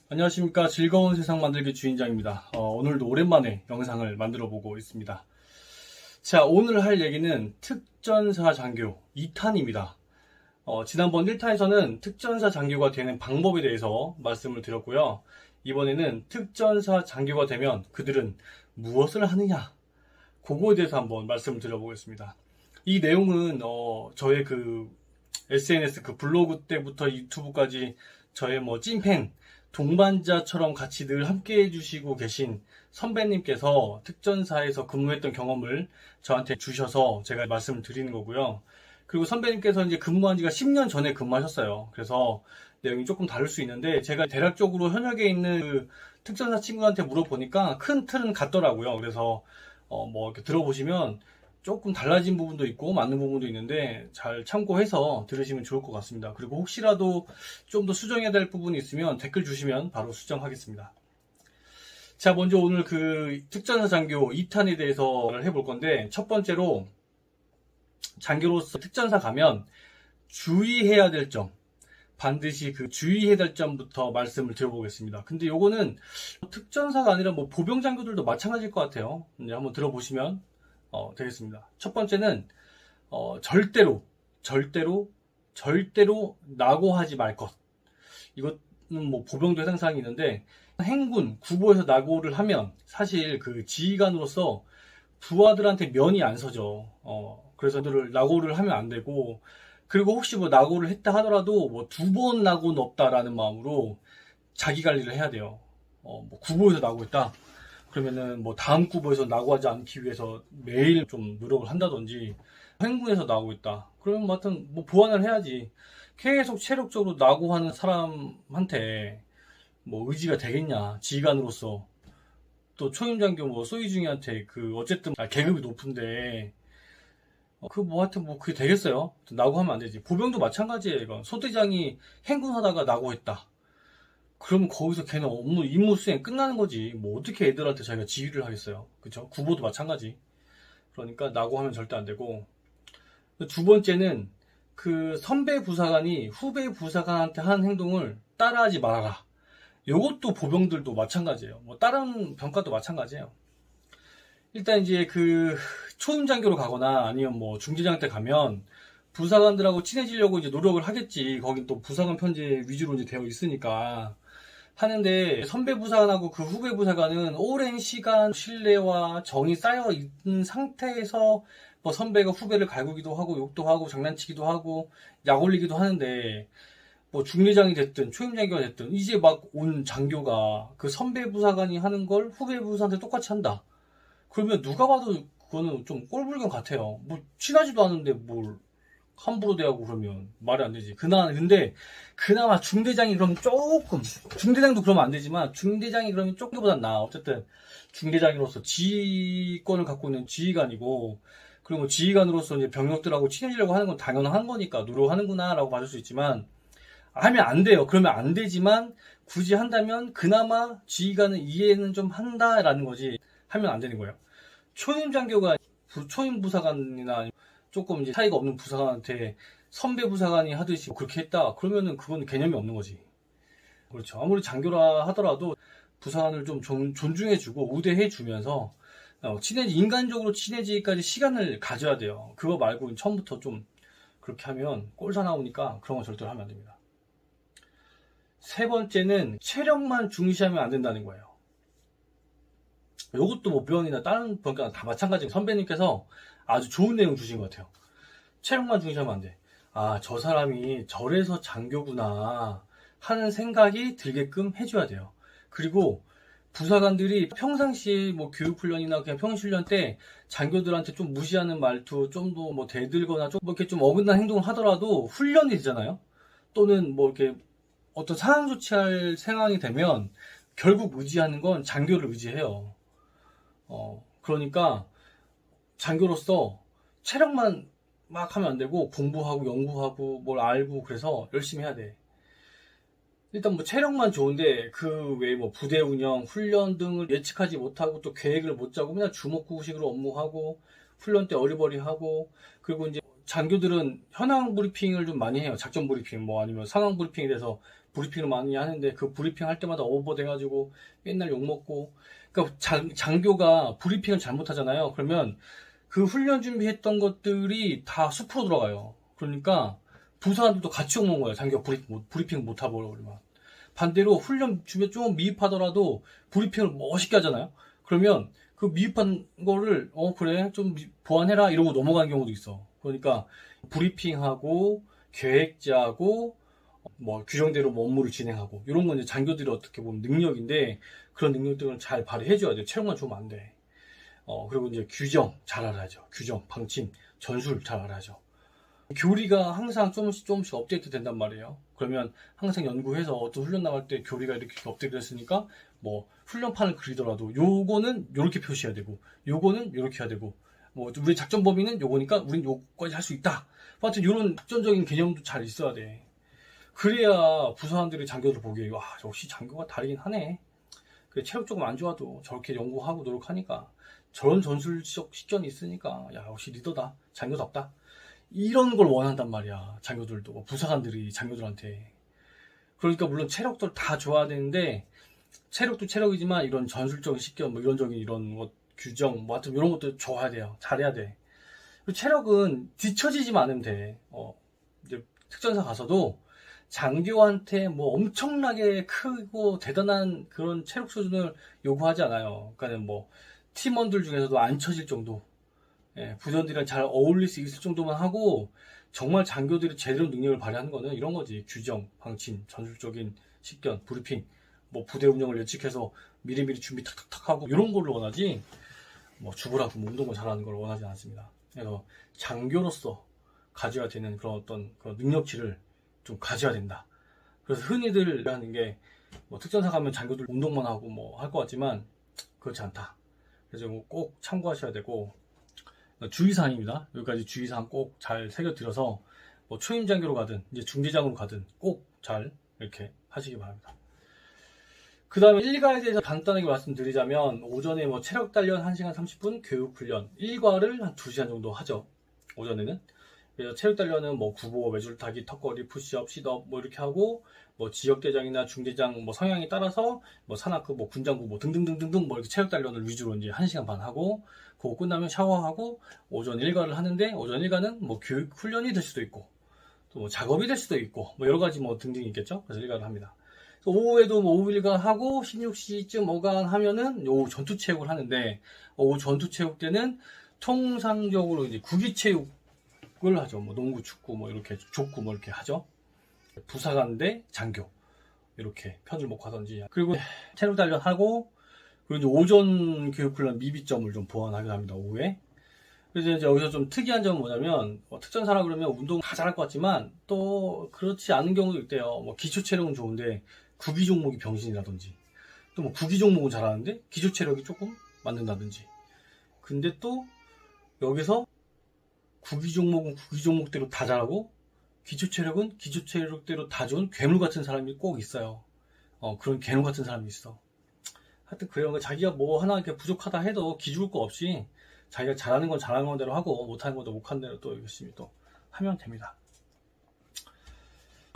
안녕하십니까. 즐거운 세상 만들기 주인장입니다. 오늘도 오랜만에 영상을 만들어 보고 있습니다. 자, 오늘 할 얘기는 특전사 장교 2탄입니다. 지난번 1탄에서는 특전사 장교가 되는 방법에 대해서 말씀을 드렸고요. 이번에는 특전사 장교가 되면 그들은 무엇을 하느냐, 그거에 대해서 한번 말씀을 드려보겠습니다. 이 내용은 저의 SNS 블로그 때부터 유튜브까지 저의 찐팬 동반자처럼 같이 늘 함께 해주시고 계신 선배님께서 특전사에서 근무했던 경험을 저한테 주셔서 제가 말씀을 드리는 거고요. 그리고 선배님께서 이제 근무한 지가 10년 전에 근무하셨어요. 그래서 내용이 조금 다를 수 있는데 제가 대략적으로 현역에 있는 특전사 친구한테 물어보니까 큰 틀은 같더라고요. 그래서 이렇게 들어보시면 조금 달라진 부분도 있고 맞는 부분도 있는데 잘 참고해서 들으시면 좋을 것 같습니다. 그리고 혹시라도 좀 더 수정해야 될 부분이 있으면 댓글 주시면 바로 수정하겠습니다. 자, 먼저 오늘 특전사 장교 2탄에 대해서 해볼 건데, 첫 번째로 장교로서 특전사 가면 주의해야 될 점, 반드시 주의해야 될 점부터 말씀을 드려보겠습니다. 근데 요거는 특전사가 아니라 보병 장교들도 마찬가지일 것 같아요. 이제 한번 들어보시면 되겠습니다. 첫 번째는 절대로 낙오하지 말 것. 이것은 보병도 해당 사항이 있는데, 행군 구보에서 낙오를 하면 사실 지휘관으로서 부하들한테 면이 안 서죠. 그래서 낙오를 하면 안 되고, 그리고 혹시 낙오를 했다 하더라도 2번 낙오는 없다라는 마음으로 자기 관리를 해야 돼요. 구보에서 낙오했다 그러면은 다음 구보에서 낙오하지 않기 위해서 매일 좀 노력을 한다든지, 행군에서 낙오했다 그러면 하여튼 보완을 해야지. 계속 체력적으로 낙오하는 사람한테 의지가 되겠냐, 지휘관으로서. 또 초임장교 소위중이한테 어쨌든 계급이 높은데 하여튼 그게 되겠어요? 낙오하면 안 되지. 보병도 마찬가지예요. 이건 소대장이 행군하다가 낙오했다 그러면 거기서 걔는 임무 수행 끝나는 거지. 어떻게 애들한테 자기가 지휘를 하겠어요. 그쵸? 구보도 마찬가지. 그러니까 낙오하면 절대 안 되고. 두 번째는 선배 부사관이 후배 부사관한테 하는 행동을 따라하지 말아라. 요것도 보병들도 마찬가지예요. 다른 병과도 마찬가지예요. 일단 이제 초임장교로 가거나 아니면 중대장 때 가면 부사관들하고 친해지려고 이제 노력을 하겠지. 거긴 또 부사관 편제 위주로 이제 되어 있으니까 하는데, 선배 부사관하고 후배 부사관은 오랜 시간 신뢰와 정이 쌓여 있는 상태에서 선배가 후배를 갈구기도 하고 욕도 하고 장난치기도 하고 약 올리기도 하는데, 중대장이 됐든 초임장교가 됐든 이제 온 장교가 선배 부사관이 하는 걸 후배 부사한테 똑같이 한다 그러면 누가 봐도 그거는 좀 꼴불견 같아요. 친하지도 않은데 뭘 함부로 대하고 그러면 말이 안 되지. 근데 그나마 중대장이 그러면 조금, 중대장도 그러면 안 되지만 중대장이 그러면 조금보단 나아. 어쨌든 중대장으로서 지휘권을 갖고 있는 지휘관이고, 그리고 지휘관으로서 이제 병력들하고 친해지려고 하는 건 당연한 거니까 노력하는구나 라고 봐줄 수 있지만, 하면 안 돼요. 그러면 안 되지만 굳이 한다면 그나마 지휘관은 이해는 좀 한다라는 거지, 하면 안 되는 거예요. 초임 장교가 초임 부사관이나 조금 이제 차이가 없는 부사관한테 선배 부사관이 하듯이 그렇게 했다 그러면은 그건 개념이 없는 거지. 그렇죠. 아무리 장교라 하더라도 부사관을 좀 존중해주고 우대해주면서 인간적으로 친해지기까지 시간을 가져야 돼요. 그거 말고 처음부터 좀 그렇게 하면 꼴사 나오니까 그런 건 절대로 하면 안 됩니다. 세 번째는 체력만 중시하면 안 된다는 거예요. 이것도 병이나 다른 병과나 다 마찬가지예요. 선배님께서 아주 좋은 내용 주신 것 같아요. 체력만 중시하면 안 돼. 저 사람이 저래서 장교구나 하는 생각이 들게끔 해줘야 돼요. 그리고 부사관들이 평상시에 교육훈련이나 그냥 평시훈련 때 장교들한테 좀 무시하는 말투, 좀 더 대들거나 좀 이렇게 좀 어긋난 행동을 하더라도 훈련이 되잖아요. 또는 이렇게 어떤 상황 조치할 상황이 되면 결국 의지하는 건 장교를 의지해요. 그러니까 장교로서 체력만 막 하면 안 되고 공부하고 연구하고 뭘 알고 그래서 열심히 해야 돼. 일단 체력만 좋은데 그 외에 부대 운영, 훈련 등을 예측하지 못하고 또 계획을 못 짜고 그냥 주먹구구식으로 업무하고 훈련 때 어리버리하고, 그리고 이제 장교들은 현황 브리핑을 좀 많이 해요. 작전 브리핑, 뭐 아니면 상황 브리핑에 대해서 브리핑을 많이 하는데 그 브리핑 할 때마다 오버돼가지고 맨날 욕먹고. 그러니까 장교가 브리핑을 잘못하잖아요. 그러면 그 훈련 준비했던 것들이 다 숲으로 들어가요. 그러니까 부사관들도 같이 욕먹은 거예요. 장교 브리핑 못하고 그러면. 반대로 훈련 준비 좀 미흡하더라도 브리핑을 멋있게 하잖아요. 그러면 그 미흡한 거를 그래 좀 보완해라 이러고 넘어가는 경우도 있어. 그러니까 브리핑하고 계획 짜고 뭐 규정대로 뭐 업무를 진행하고 이런 건 이제 장교들이 어떻게 보면 능력인데 그런 능력들은 잘 발휘해줘야 돼. 체력만 주면 안 돼. 그리고 이제 규정 잘 알아야죠. 규정, 방침, 전술 잘 알아야죠. 교리가 항상 조금씩 업데이트 된단 말이에요. 그러면 항상 연구해서 어떤 훈련 나갈 때 교리가 이렇게 업데이트 됐으니까 뭐 훈련판을 그리더라도 요거는 요렇게 표시해야 되고 요거는 요렇게 해야 되고 뭐 우리 작전 범위는 요거니까 우린 요거까지 할 수 있다. 하여튼 요런 작전적인 개념도 잘 있어야 돼. 그래야 부사관들이 장교들 보기에 와 역시 장교가 다르긴 하네. 그래 체력 조금 안 좋아도 저렇게 연구하고 노력하니까 저런 전술적 식견이 있으니까 야 역시 리더다. 장교답다. 이런 걸 원한단 말이야. 장교들도 부사관들이 장교들한테. 그러니까 물론 체력도 다 좋아야 되는데 체력도 체력이지만 이런 전술적인 식견 뭐 이런적인 이런 것 규정 뭐 하여튼 이런 것도 좋아야 돼요. 잘해야 돼. 그리고 체력은 뒤처지지만 않으면 돼. 이제 특전사 가서도 장교한테 뭐 엄청나게 크고 대단한 그런 체력 수준을 요구하지 않아요. 그러니까 뭐 팀원들 중에서도 안 처질 정도. 부전들이랑 잘 어울릴 수 있을 정도만 하고 정말 장교들이 제대로 능력을 발휘하는 거는 이런 거지. 규정, 방침, 전술적인 식견, 브리핑, 뭐 부대 운영을 예측해서 미리미리 준비 탁탁탁 하고 이런 걸 원하지 뭐 죽으라고 뭐 운동을 잘하는 걸 원하지 않습니다. 그래서 장교로서 가져야 되는 그런 어떤 그런 능력치를 좀 가져야 된다. 그래서 흔히들 하는 게 뭐 특전사 가면 장교들 운동만 하고 뭐 할 것 같지만 그렇지 않다. 그래서 꼭 참고하셔야 되고 주의사항입니다. 여기까지 주의사항 꼭 잘 새겨드려서 뭐 초임장교로 가든 이제 중대장으로 가든 꼭 잘 이렇게 하시기 바랍니다. 그 다음에 1과에 대해서 간단하게 말씀드리자면 오전에 뭐 체력 단련 1시간 30분 교육훈련 1과를 한 2시간 정도 하죠. 오전에는. 그래서 체력 단련은 뭐 구보, 외줄타기, 턱걸이, 푸시업, 싯업 뭐 이렇게 하고 뭐 지역대장이나 중대장 뭐 성향에 따라서 뭐 산악급, 뭐 군장구 뭐 등등등등등 뭐 이렇게 체력 단련을 위주로 이제 1시간 반 하고 그거 끝나면 샤워하고 오전 1과를 하는데 오전 1과는 뭐 교육 훈련이 될 수도 있고 또 뭐 작업이 될 수도 있고 뭐 여러 가지 뭐 등등이 있겠죠. 그래서 1과를 합니다. 오후에도 뭐 오후 1과 하고 16시쯤 어강 하면은 오후 전투체육을 하는데 오후 전투체육 때는 통상적으로 이제 구기체육을 하죠. 뭐 농구, 축구 뭐 이렇게 족구 뭐 이렇게 하죠. 부사관 대 장교 이렇게 편을 먹고 하던지 그리고 체력 단련하고 그리고 이제 오전 교육훈련 미비점을 좀 보완하기도 합니다. 오후에. 그래서 이제 여기서 좀 특이한 점은 뭐냐면 특전사라 그러면 운동 다 잘할 것 같지만 또 그렇지 않은 경우도 있대요. 뭐 기초 체력은 좋은데 구기 종목이 병신이라든지 또 뭐 구기 종목은 잘하는데 기초 체력이 조금 맞는다든지. 근데 또 여기서 구기 종목은 구기 종목대로 다 잘하고 기초 체력은 기초 체력대로 다 좋은 괴물 같은 사람이 꼭 있어요. 그런 괴물 같은 사람이 있어. 하여튼 그래요. 자기가 뭐 하나 이렇게 부족하다 해도 기죽을 거 없이 자기가 잘하는 건 잘하는 대로 하고 못하는 것도 못하는 대로 또 열심히 또 하면 됩니다.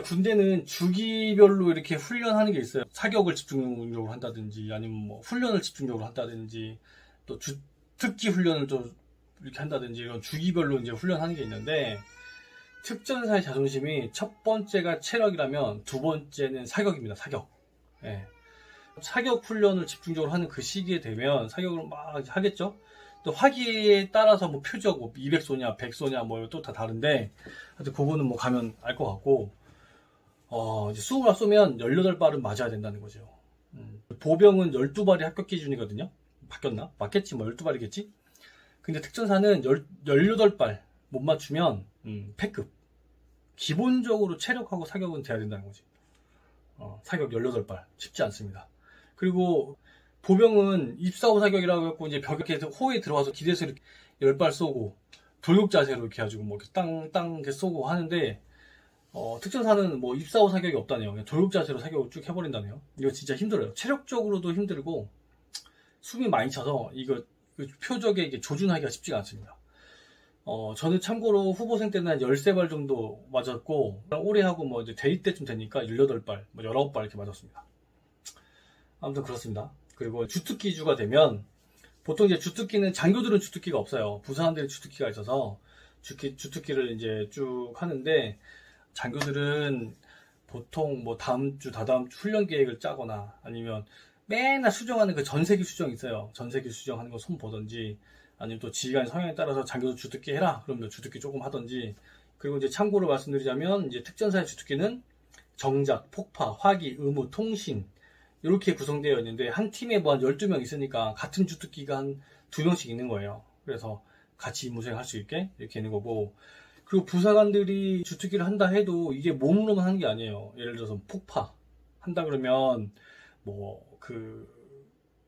군대는 주기별로 이렇게 훈련하는 게 있어요. 사격을 집중적으로 한다든지 아니면 뭐 훈련을 집중적으로 한다든지 또 특기 훈련을 또 이렇게 한다든지 이런 주기별로 이제 훈련하는 게 있는데 특전사의 자존심이 첫 번째가 체력이라면 두 번째는 사격입니다. 사격. 사격 훈련을 집중적으로 하는 그 시기에 되면 사격을 막 하겠죠. 또 화기에 따라서 뭐 표적 뭐 200소냐 100소냐 뭐 또 다 다른데 하여튼 그거는 뭐 가면 알 것 같고 이제 20발 쏘면 18발은 맞아야 된다는 거죠. 보병은 12발이 합격 기준이거든요. 바뀌었나? 맞겠지 뭐 12발이겠지. 근데 특전사는 18발 못 맞추면 패급. 기본적으로 체력하고 사격은 돼야 된다는 거지. 사격 18발 쉽지 않습니다. 그리고 보병은 입사후 사격이라고 해갖고 이제 벽에 호에 들어와서 기대서 이렇게 10발 쏘고 돌격 자세로 이렇게 해가지고 뭐 이렇게 땅 이렇게 쏘고 하는데 특전사는 뭐 입사후 사격이 없다네요. 그냥 돌격 자세로 사격을 쭉 해버린다네요. 이거 진짜 힘들어요. 체력적으로도 힘들고 숨이 많이 차서 이거 표적에 이게 조준하기가 쉽지가 않습니다. 저는 참고로 후보생 때는 한 13발 정도 맞았고, 올해 하고 뭐 이제 대입 때쯤 되니까 18발, 뭐 19발 이렇게 맞았습니다. 아무튼 그렇습니다. 그리고 주특기주가 되면, 보통 이제 주특기는, 장교들은 주특기가 없어요. 부사관들이 주특기가 있어서, 주특기를 이제 쭉 하는데, 장교들은 보통 뭐 다음 주, 다다음 주 훈련 계획을 짜거나, 아니면 맨날 수정하는 그 전세기 수정 있어요. 전세기 수정하는 거 손 보던지, 아니면 또 지휘관 성향에 따라서 장교도 주특기 해라. 그러면 주특기 조금 하던지. 그리고 이제 참고로 말씀드리자면, 이제 특전사의 주특기는 정작, 폭파, 화기, 의무, 통신, 이렇게 구성되어 있는데, 한 팀에 뭐 한 12명 있으니까 같은 주특기가 한 2명씩 있는 거예요. 그래서 같이 임무 수행할 수 있게 이렇게 있는 거고, 그리고 부사관들이 주특기를 한다 해도 이게 몸으로만 하는 게 아니에요. 예를 들어서 폭파 한다 그러면 뭐 그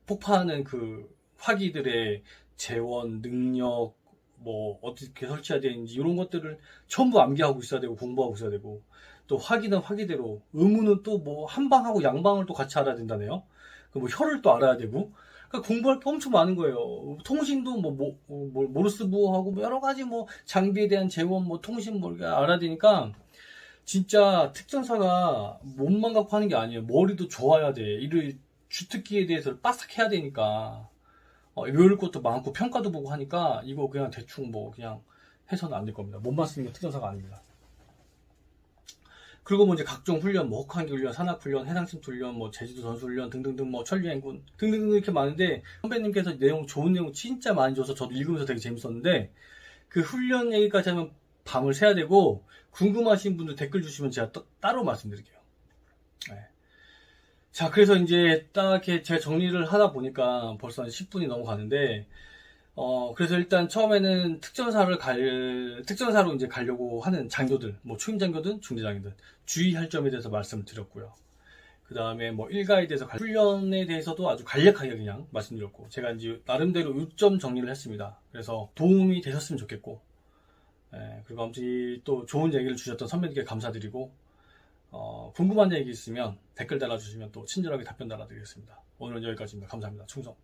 폭파하는 그 화기들의 재원, 능력, 뭐 어떻게 설치해야 되는지 이런 것들을 전부 암기하고 있어야 되고 공부하고 있어야 되고, 또 화기는 화기대로, 의무는 또 뭐 한방하고 양방을 또 같이 알아야 된다네요. 그 뭐 혀를 또 알아야 되고, 그러니까 공부할 게 엄청 많은 거예요. 통신도 뭐 모르스부호하고 뭐 여러 가지 뭐 장비에 대한 재원, 뭐 통신 뭐 이렇게 알아야 되니까, 진짜 특전사가 몸만 갖고 하는 게 아니에요. 머리도 좋아야 돼. 이를 주특기에 대해서 빠삭 해야 되니까. 외울 것도 많고 평가도 보고 하니까 이거 그냥 대충 뭐 그냥 해서는 안 될 겁니다. 몸만 쓰는 게 특전사가 아닙니다. 그리고 뭐 이제 각종 훈련, 뭐 혹한기 훈련, 산악훈련, 해상침투 훈련, 뭐 제주도 전술훈련 등등등, 뭐 천리행군 등등등 이렇게 많은데, 선배님께서 좋은 내용 진짜 많이 줘서 저도 읽으면서 되게 재밌었는데, 그 훈련 얘기까지 하면 밤을 새야 되고, 궁금하신 분들 댓글 주시면 제가 따로 말씀드릴게요. 네. 자, 그래서 이제 딱 이렇게 제가 정리를 하다 보니까 벌써 한 10분이 넘어가는데, 그래서 일단 처음에는 특전사로 이제 가려고 하는 장교들, 뭐 초임 장교든 중대장이든 주의할 점에 대해서 말씀을 드렸고요. 그 다음에 뭐 일가에 대해서 훈련에 대해서도 아주 간략하게 그냥 말씀드렸고, 제가 이제 나름대로 요점 정리를 했습니다. 그래서 도움이 되셨으면 좋겠고, 그리고 아무튼 또 좋은 얘기를 주셨던 선배님께 감사드리고, 궁금한 얘기 있으면 댓글 달아주시면 또 친절하게 답변 달아드리겠습니다. 오늘은 여기까지입니다. 감사합니다. 충성.